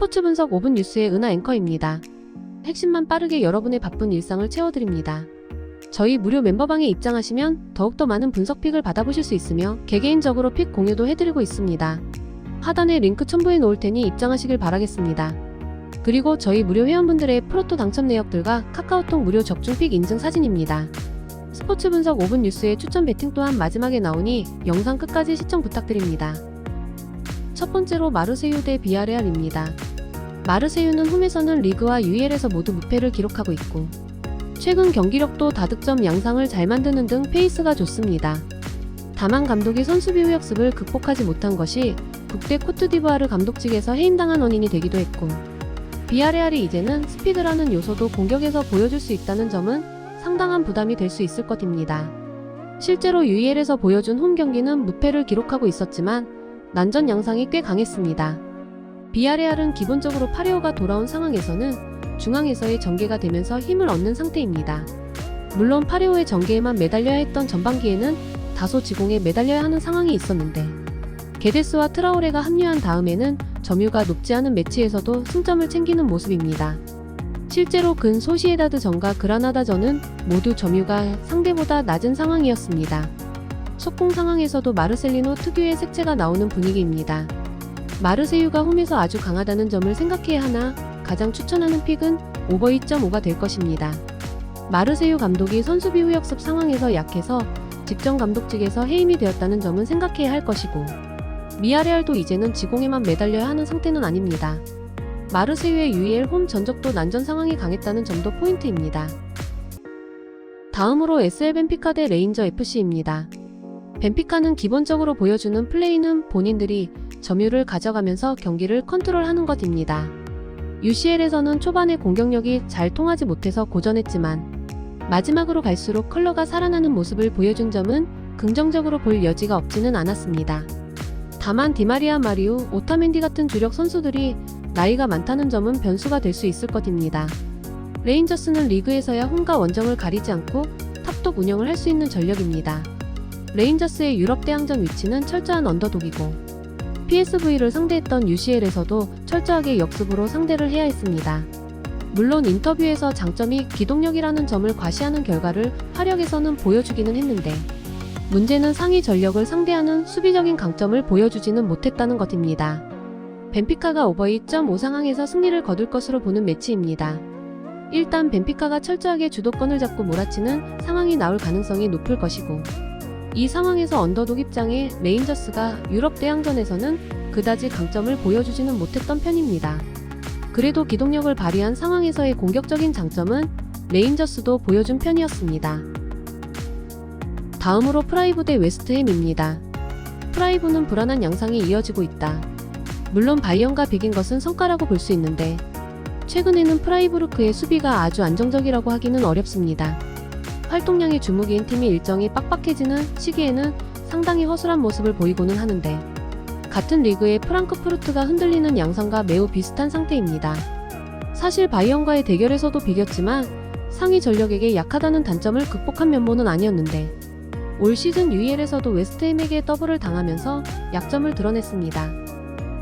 스포츠 분석 5분 뉴스의 은하 앵커입니다. 핵심만 빠르게 여러분의 바쁜 일상을 채워드립니다. 저희 무료 멤버방에 입장하시면 더욱더 많은 분석 픽을 받아보실 수 있으며 개개인적으로 픽 공유도 해드리고 있습니다. 하단에 링크 첨부해 놓을 테니 입장하시길 바라겠습니다. 그리고 저희 무료 회원분들의 프로토 당첨 내역들과 카카오톡 무료 적중 픽 인증 사진입니다. 스포츠 분석 5분 뉴스의 추천 배팅 또한 마지막에 나오니 영상 끝까지 시청 부탁드립니다. 첫 번째로 마르세유 대 비아레알입니다. 마르세유는 홈에서는 리그와 UEL에서 모두 무패를 기록하고 있고 최근 경기력도 다득점 양상을 잘 만드는 등 페이스가 좋습니다. 다만 감독이 선수 비호 역습을 극복하지 못한 것이 국대 코트디부아르 감독직에서 해임당한 원인이 되기도 했고 비아레알이 이제는 스피드라는 요소도 공격에서 보여줄 수 있다는 점은 상당한 부담이 될 수 있을 것입니다. 실제로 UEL에서 보여준 홈 경기는 무패를 기록하고 있었지만 난전 양상이 꽤 강했습니다. 비아레알은 기본적으로 파레오가 돌아온 상황에서는 중앙에서의 전개가 되면서 힘을 얻는 상태입니다. 물론 파레오의 전개에만 매달려야 했던 전반기에는 다소 지공에 매달려야 하는 상황이 있었는데 게데스와 트라오레가 합류한 다음에는 점유가 높지 않은 매치에서도 승점을 챙기는 모습입니다. 실제로 근 소시에다드전과 그라나다전은 모두 점유가 상대보다 낮은 상황이었습니다. 속공 상황에서도 마르셀리노 특유의 색채가 나오는 분위기입니다. 마르세유가 홈에서 아주 강하다는 점을 생각해야 하나 가장 추천하는 픽은 오버 2.5가 될 것입니다. 마르세유 감독이 선수 비호 역습 상황에서 약해서 직전 감독직에서 해임이 되었다는 점은 생각해야 할 것이고 비아레알도 이제는 지공에만 매달려야 하는 상태는 아닙니다. 마르세유의 UEL 홈 전적도 난전 상황이 강했다는 점도 포인트입니다. 다음으로 SL 벤피카 대 레인저 FC입니다. 벤피카는 기본적으로 보여주는 플레이는 본인들이 점유를 가져가면서 경기를 컨트롤하는 것입니다. UCL에서는 초반에 공격력이 잘 통하지 못해서 고전했지만 마지막으로 갈수록 컬러가 살아나는 모습을 보여준 점은 긍정적으로 볼 여지가 없지는 않았습니다. 다만 디마리아 마리우, 오타멘디 같은 주력 선수들이 나이가 많다는 점은 변수가 될 수 있을 것입니다. 레인저스는 리그에서야 홈과 원정을 가리지 않고 탑독 운영을 할 수 있는 전력입니다. 레인저스의 유럽 대항전 위치는 철저한 언더독이고 PSV를 상대했던 UCL에서도 철저하게 역습으로 상대를 해야 했습니다. 물론 인터뷰에서 장점이 기동력이라는 점을 과시하는 결과를 화력에서는 보여주기는 했는데 문제는 상위 전력을 상대하는 수비적인 강점을 보여주지는 못했다는 것입니다. 벤피카가 오버 2.5 상황에서 승리를 거둘 것으로 보는 매치입니다. 일단 벤피카가 철저하게 주도권을 잡고 몰아치는 상황이 나올 가능성이 높을 것이고 이 상황에서 언더독 입장에 레인저스가 유럽 대항전에서는 그다지 강점을 보여주지는 못했던 편입니다. 그래도 기동력을 발휘한 상황에서의 공격적인 장점은 레인저스도 보여준 편이었습니다. 다음으로 프라이브 대 웨스트햄입니다. 프라이브는 불안한 양상이 이어지고 있다. 물론 바이언과 비긴 것은 성과라고 볼 수 있는데 최근에는 프라이부르크의 수비가 아주 안정적이라고 하기는 어렵습니다. 활동량이 주무기인 팀이 일정이 빡빡해지는 시기에는 상당히 허술한 모습을 보이고는 하는데 같은 리그의 프랑크푸르트가 흔들리는 양상과 매우 비슷한 상태입니다. 사실 바이언과의 대결에서도 비겼지만 상위 전력에게 약하다는 단점을 극복한 면모는 아니었는데 올 시즌 UEL에서도 웨스트햄에게 더블을 당하면서 약점을 드러냈습니다.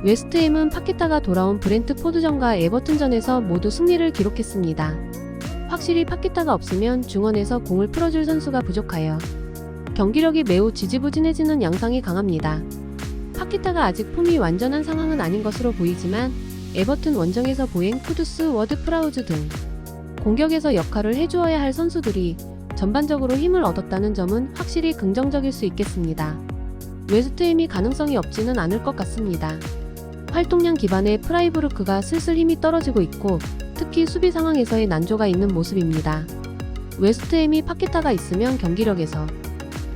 웨스트햄은 파케타가 돌아온 브렌트포드전과 에버튼전에서 모두 승리를 기록했습니다. 확실히 파케타가 없으면 중원에서 공을 풀어줄 선수가 부족하여 경기력이 매우 지지부진해지는 양상이 강합니다. 파케타가 아직 폼이 완전한 상황은 아닌 것으로 보이지만 에버튼 원정에서 보행 쿠두스, 워드 프라우즈 등 공격에서 역할을 해주어야 할 선수들이 전반적으로 힘을 얻었다는 점은 확실히 긍정적일 수 있겠습니다. 웨스트햄이 가능성이 없지는 않을 것 같습니다. 활동량 기반의 프라이부르크가 슬슬 힘이 떨어지고 있고 특히 수비 상황에서의 난조가 있는 모습입니다. 웨스트햄이 파케타가 있으면 경기력에서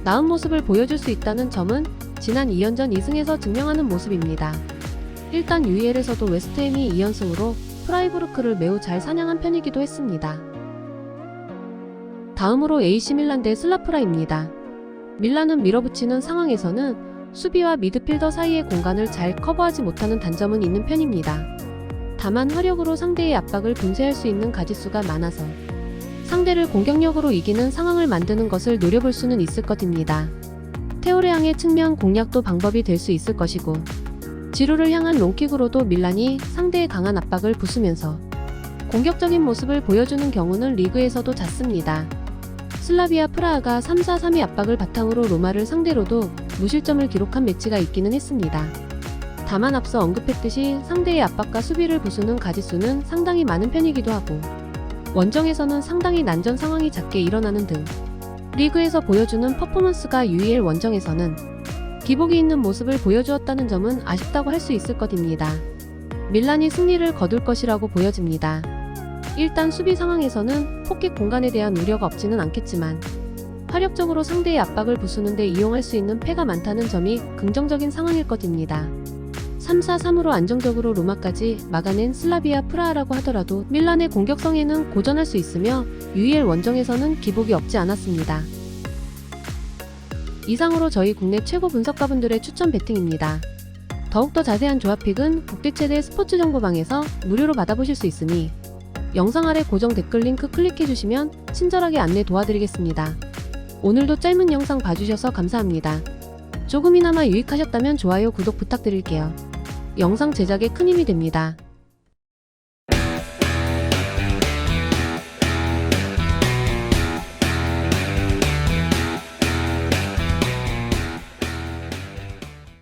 나은 모습을 보여줄 수 있다는 점은 지난 2연전 2승에서 증명하는 모습입니다. 일단 UEL에서도 웨스트햄이 2연승으로 프라이부르크를 매우 잘 사냥한 편이기도 했습니다. 다음으로 AC 밀란 대 슬라프라입니다. 밀란은 밀어붙이는 상황에서는 수비와 미드필더 사이의 공간을 잘 커버하지 못하는 단점은 있는 편입니다. 다만 화력으로 상대의 압박을 분쇄할 수 있는 가짓수가 많아서 상대를 공격력으로 이기는 상황을 만드는 것을 노려볼 수는 있을 것입니다. 테오레앙의 측면 공략도 방법이 될 수 있을 것이고 지루를 향한 롱킥으로도 밀란이 상대의 강한 압박을 부수면서 공격적인 모습을 보여주는 경우는 리그에서도 잦습니다. 슬라비아 프라하가 3-4-3의 압박을 바탕으로 로마를 상대로도 무실점을 기록한 매치가 있기는 했습니다. 다만 앞서 언급했듯이 상대의 압박과 수비를 부수는 가짓수는 상당히 많은 편이기도 하고 원정에서는 상당히 난전 상황이 잦게 일어나는 등 리그에서 보여주는 퍼포먼스가 유의L 원정에서는 기복이 있는 모습을 보여주었다는 점은 아쉽다고 할 수 있을 것입니다. 밀란이 승리를 거둘 것이라고 보여집니다. 일단 수비 상황에서는 포켓 공간에 대한 우려가 없지는 않겠지만 화력적으로 상대의 압박을 부수는 데 이용할 수 있는 패가 많다는 점이 긍정적인 상황일 것입니다. 3-4-3으로 안정적으로 로마까지 막아낸 슬라비아 프라하라고 하더라도 밀란의 공격성에는 고전할 수 있으며 유의L 원정에서는 기복이 없지 않았습니다. 이상으로 저희 국내 최고 분석가분들의 추천 배팅입니다. 더욱더 자세한 조합픽은 국내 최대 스포츠 정보방에서 무료로 받아보실 수 있으니 영상 아래 고정 댓글 링크 클릭해주시면 친절하게 안내 도와드리겠습니다. 오늘도 짧은 영상 봐주셔서 감사합니다. 조금이나마 유익하셨다면 좋아요, 구독 부탁드릴게요. 영상 제작에 큰 힘이 됩니다.